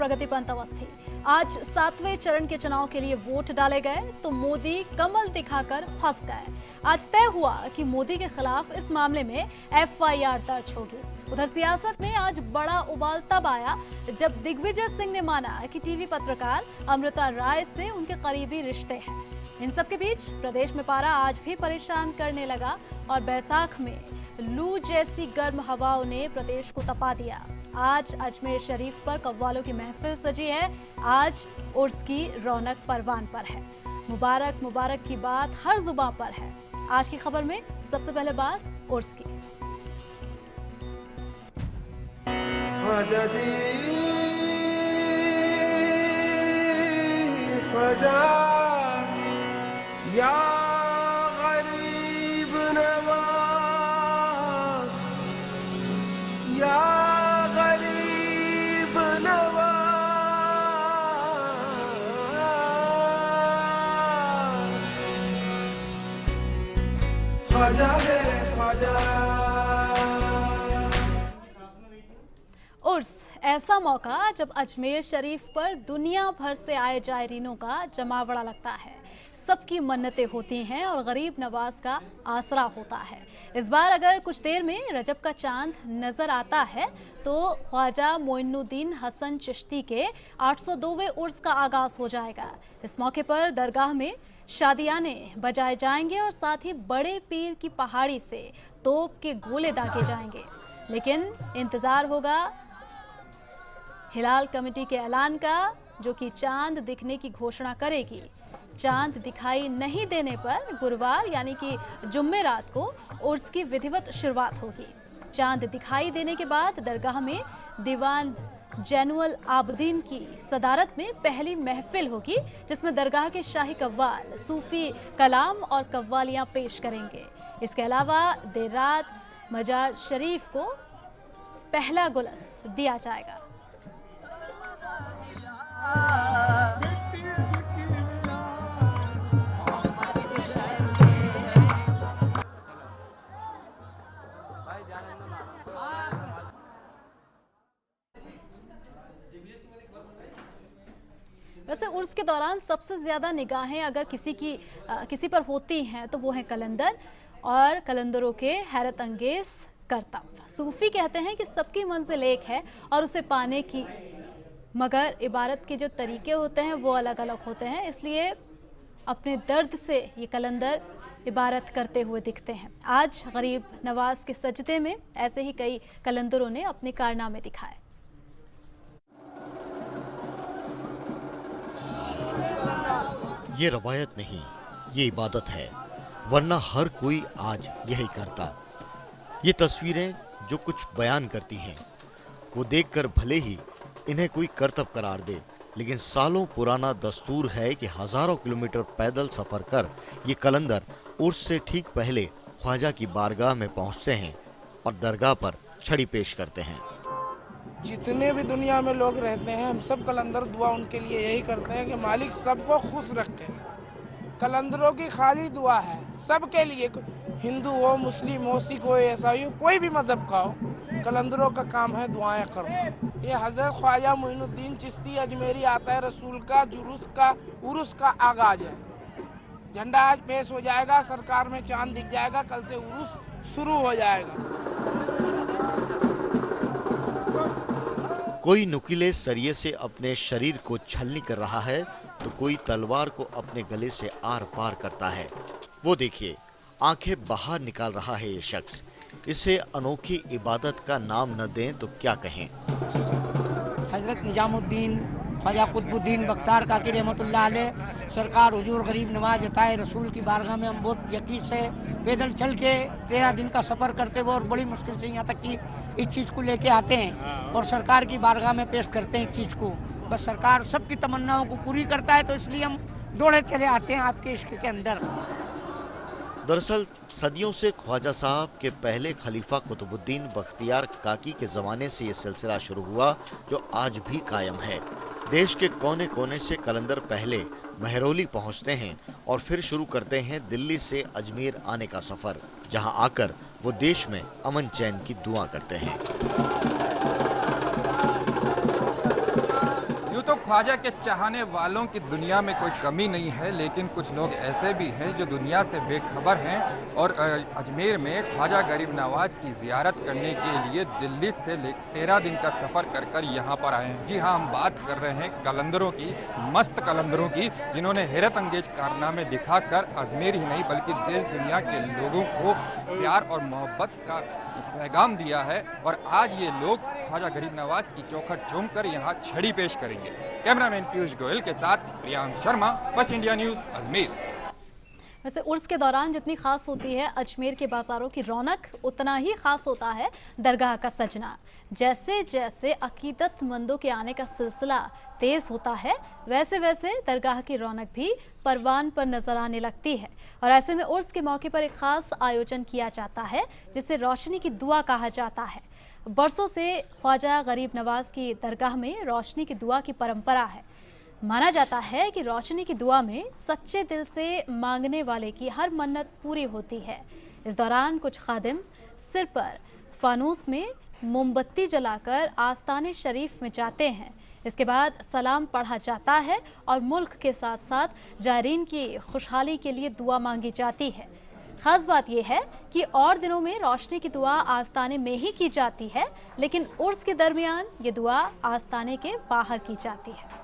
प्रगति पंथ अवस्थी। आज 7वें चरण के चुनाव के लिए वोट डाले गए तो मोदी कमल दिखाकर फंस गए। आज तय हुआ कि मोदी के खिलाफ इस मामले में एफआईआर दर्ज होगी। उधर सियासत में आज बड़ा उबाल तब आया जब दिग्विजय सिंह ने माना कि टीवी पत्रकार अमृता राय से उनके करीबी रिश्ते हैं। इन सब के बीच प्रदेश में पारा आज भी परेशान करने लगा और बैसाख में लू जैसी गर्म हवाओं ने प्रदेश को तपा दिया। आज अजमेर शरीफ पर कव्वालों की महफिल सजी है। आज उर्स की रौनक परवान पर है। मुबारक मुबारक की बात हर जुबां पर है। आज की खबर में सबसे पहले बात उर्स की। ख्वाजा जी ख्वाजा या गरीब नवाज या गरीब नवाज ख्वाजा मेरे ख्वाजा। उर्स ऐसा मौका जब अजमेर शरीफ पर दुनिया भर से आए जायरीनों का जमावड़ा लगता है। सबकी मन्नतें होती हैं और गरीब नवाज का आसरा होता है। इस बार अगर कुछ देर में रजब का चांद नजर आता है तो ख्वाजा मोइनुद्दीन हसन चिश्ती के 802वें उर्स का आगाज हो जाएगा। इस मौके पर दरगाह में शादियाने बजाए जाएंगे और साथ ही बड़े पीर की पहाड़ी से तोप के गोले दागे जाएंगे। लेकिन इंतजार होगा हिलाल कमेटी के ऐलान का, जो कि चांद दिखने की घोषणा करेगी। चांद दिखाई नहीं देने पर गुरुवार यानी कि जुम्मे रात को उर्स की विधिवत शुरुआत होगी। चांद दिखाई देने के बाद दरगाह में दीवान जैनुल आबदीन की सदारत में पहली महफिल होगी, जिसमें दरगाह के शाही कव्वाल सूफी कलाम और कव्वालियां पेश करेंगे। इसके अलावा देर रात मजार शरीफ को पहला गुलस दिया जाएगा। वैसे उर्स के दौरान सबसे ज्यादा निगाहें अगर किसी पर होती हैं तो वो है कलंदर और कलंदरों के हैरत अंगेज करतब। सूफी कहते हैं कि सबकी मंजिल एक है और उसे पाने की, मगर इबारत के जो तरीके होते हैं वो अलग अलग होते हैं। इसलिए अपने दर्द से ये कलंदर इबारत करते हुए दिखते हैं। आज गरीब नवाज के सजदे में ऐसे ही कई कलंदरों ने अपने कारनामे दिखाए। ये रवायत नहीं, ये इबादत है, वरना हर कोई आज यही करता। ये तस्वीरें जो कुछ बयान करती हैं वो देखकर भले ही इन्हें कोई करतब करार दे, लेकिन सालों पुराना दस्तूर है कि हजारों किलोमीटर पैदल सफर कर ये कलंदर उर्स से ठीक पहले ख्वाजा की बारगाह में पहुंचते हैं और दरगाह पर छड़ी पेश करते हैं। जितने भी दुनिया में लोग रहते हैं, हम सब कलंदर दुआ उनके लिए यही करते हैं कि मालिक सबको खुश रखे। कलंदरों की खाली दुआ है सबके लिए, हिंदू हो, मुस्लिम हो, सिख हो, ईसाई हो, कोई भी मजहब का हो, कलंदरों का काम है दुआएं करो। ये हजरत ख्वाजा मोइनुद्दीन चिश्ती अजमेरी आता है रसूल का जुलूस का उर्स का आगाज है। झंडा आज पेश हो जाएगा, सरकार में चांद दिख जाएगा, कल से उर्स शुरू हो जाएगा। कोई नुकीले सरिये से अपने शरीर को छलनी कर रहा है तो कोई तलवार को अपने गले से आर पार करता है। वो देखिए, आंखें बाहर निकाल रहा है ये शख्स। इसे अनोखी इबादत का नाम न दें तो क्या कहें। हजरत निजामुद्दीन ख्वाजा कुतुबुद्दीन बख्तियार काकी रहमतुल्लाह अलैह सरकार हुजूर गरीब नवाज अताए रसूल की बारगाह में हम बहुत यकीन से पैदल चल के 13 दिन का सफ़र करते हुए और बड़ी मुश्किल से यहाँ तक कि इस चीज़ को लेके आते हैं और सरकार की बारगाह में पेश करते हैं इस चीज़ को। बस सरकार सबकी तमन्नाओं को पूरी करता है, तो इसलिए हम दौड़े चले आते हैं आपके इश्क के अंदर। दरअसल सदियों से ख्वाजा साहब के पहले खलीफा कुतुबुद्दीन बख्तियार काकी के ज़माने से ये सिलसिला शुरू हुआ, जो आज भी कायम है। देश के कोने कोने से कलंदर पहले महरौली पहुंचते हैं और फिर शुरू करते हैं दिल्ली से अजमेर आने का सफ़र, जहां आकर वो देश में अमन चैन की दुआ करते हैं। ख्वाजा के चाहने वालों की दुनिया में कोई कमी नहीं है, लेकिन कुछ लोग ऐसे भी हैं जो दुनिया से बेखबर हैं और अजमेर में ख्वाजा गरीब नवाज की ज़ियारत करने के लिए दिल्ली से 13 दिन का सफ़र कर कर यहाँ पर आए हैं। जी हाँ, हम बात कर रहे हैं कलंदरों की, मस्त कलंदरों की, जिन्होंने हैरत अंगेज कारनामे दिखाकर अजमेर ही नहीं बल्कि देश दुनिया के लोगों को प्यार और मोहब्बत का पैगाम दिया है। और आज ये लोग ख्वाजा गरीब नवाज की चौखट चूमकर यहाँ छड़ी पेश करेंगे। कैमरामैन पीयूष गोयल के साथ Priyank Sharma, first India news, Ajmer. वैसे उर्स के दौरान जितनी खास होती है अजमेर के बाज़ारों की रौनक, उतना ही खास होता है दरगाह का सजना। जैसे जैसे अकीदतमंदों के आने का सिलसिला तेज़ होता है, वैसे वैसे दरगाह की रौनक भी परवान पर नजर आने लगती है। और ऐसे में उर्स के मौके पर एक खास आयोजन किया जाता है जिसे रोशनी की दुआ कहा जाता है। बरसों से ख्वाजा गरीब नवाज की दरगाह में रोशनी की दुआ की परंपरा है। माना जाता है कि रोशनी की दुआ में सच्चे दिल से मांगने वाले की हर मन्नत पूरी होती है। इस दौरान कुछ खादिम सिर पर फानूस में मोमबत्ती जलाकर आस्ताने शरीफ में जाते हैं। इसके बाद सलाम पढ़ा जाता है और मुल्क के साथ साथ जायरीन की खुशहाली के लिए दुआ मांगी जाती है। खास बात यह है कि और दिनों में रोशनी की दुआ आस्ताने में ही की जाती है, लेकिन उर्स के दरमियान ये दुआ आस्ताने के बाहर की जाती है।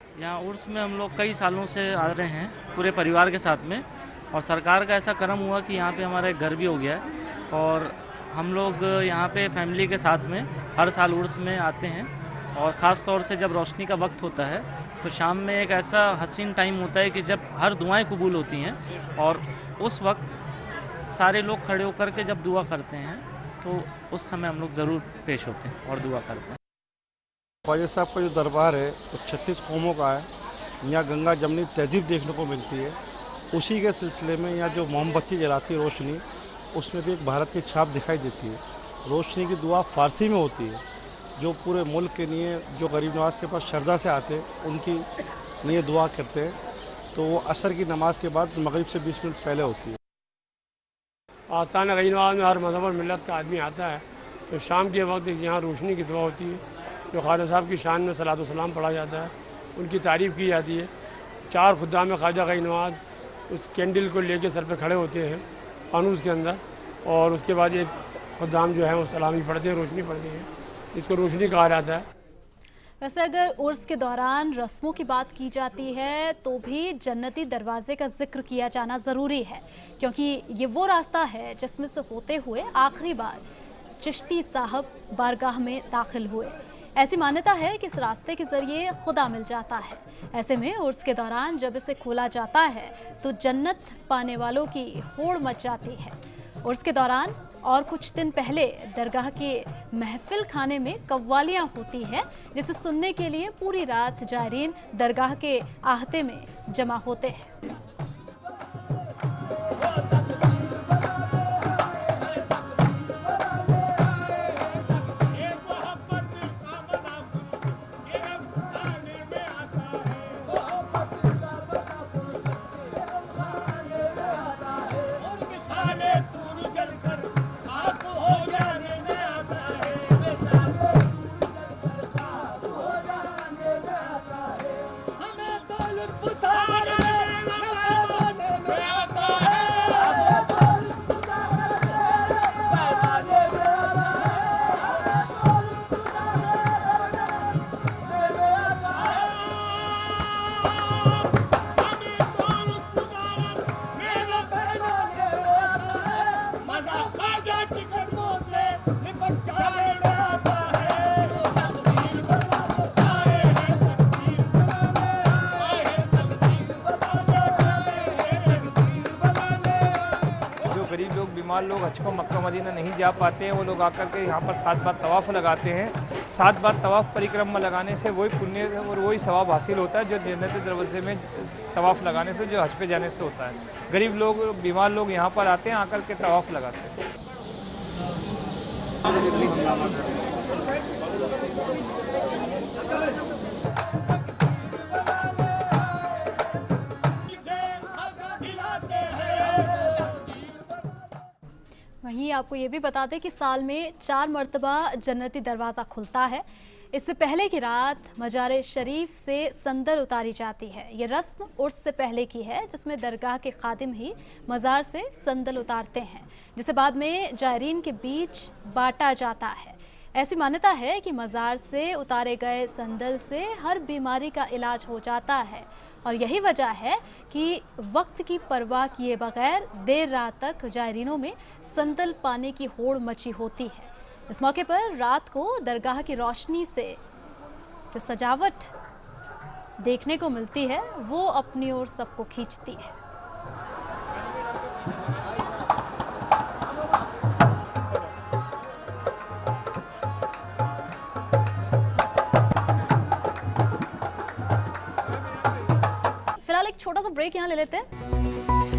यहाँ उर्स में हम लोग कई सालों से आ रहे हैं पूरे परिवार के साथ में, और सरकार का ऐसा करम हुआ कि यहाँ पे हमारा एक घर भी हो गया है और हम लोग यहाँ पे फैमिली के साथ में हर साल उर्स में आते हैं। और ख़ास तौर से जब रोशनी का वक्त होता है तो शाम में एक ऐसा हसीन टाइम होता है कि जब हर दुआएं कबूल होती हैं, और उस वक्त सारे लोग खड़े होकर के जब दुआ करते हैं तो उस समय हम लोग ज़रूर पेश होते हैं और दुआ करते हैं। ख्वाजा साहब का जो दरबार है वो 36 कौमों का है। यहाँ गंगा जमनी तहजीब देखने को मिलती है। उसी के सिलसिले में यहाँ जो मोमबत्ती जलाती है रोशनी, उसमें भी एक भारत की छाप दिखाई देती है। रोशनी की दुआ फ़ारसी में होती है, जो पूरे मुल्क के लिए जो गरीब नवाज के पास श्रद्धा से आते हैं उनकी लिए दुआ करते हैं। तो वो असर की नमाज के बाद मगरिब से 20 मिनट पहले होती है। आस्ताना गरीब नवाज में हर मज़हब और मिलत का आदमी आता है तो शाम के वक्त यहाँ रोशनी की दुआ होती है, जो ख्वाजा साहब की शान में सलातो सलाम पढ़ा जाता है, उनकी तारीफ़ की जाती है। 4 खुद्दाम ख्वाजा गरीब नवाज उस कैंडल को लेके सर पे खड़े होते हैं फानूस के अंदर, और उसके बाद एक खुद्दाम जो है वो सलामी पढ़ते हैं, रोशनी पढ़ते हैं, इसको रोशनी कहा जाता है। वैसे अगर उर्स के दौरान रस्मों की बात की जाती है तो भी जन्नती दरवाजे का जिक्र किया जाना ज़रूरी है, क्योंकि ये वो रास्ता है जिसमें से होते हुए आखिरी बार चिश्ती साहब बारगाह में दाखिल हुए। ऐसी मान्यता है कि इस रास्ते के ज़रिए खुदा मिल जाता है। ऐसे में उर्स के दौरान जब इसे खोला जाता है तो जन्नत पाने वालों की होड़ मच जाती है। उर्स के दौरान और कुछ दिन पहले दरगाह के महफिल खाने में कव्वालियाँ होती हैं, जिसे सुनने के लिए पूरी रात जायरीन दरगाह के आहते में जमा होते हैं। बीमार लोग हज को मक्का मदीना नहीं जा पाते हैं, वो लोग आकर के यहाँ पर 7 बार तवाफ़ लगाते हैं। 7 बार तवाफ़ परिक्रमा लगाने से वही पुण्य और वही सवाब हासिल होता है जो जन्नत दरवाजे में तवाफ़ लगाने से, जो हज पे जाने से होता है। गरीब लोग, बीमार लोग यहाँ पर आते हैं, आकर के तवाफ़ लगाते हैं। वहीं आपको ये भी बता दें कि साल में 4 मरतबा जन्नती दरवाज़ा खुलता है। इससे पहले की रात मजार शरीफ से संदल उतारी जाती है। ये रस्म उर्स से पहले की है, जिसमें दरगाह के खादिम ही मज़ार से संदल उतारते हैं, जिसे बाद में जायरीन के बीच बांटा जाता है। ऐसी मान्यता है कि मज़ार से उतारे गए संदल से हर बीमारी का इलाज हो जाता है और यही वजह है कि वक्त की परवाह किए बगैर देर रात तक जायरीनों में संदल पाने की होड़ मची होती है। इस मौके पर रात को दरगाह की रोशनी से जो सजावट देखने को मिलती है वो अपनी ओर सबको खींचती है। फिलहाल एक छोटा सा ब्रेक यहाँ ले लेते हैं।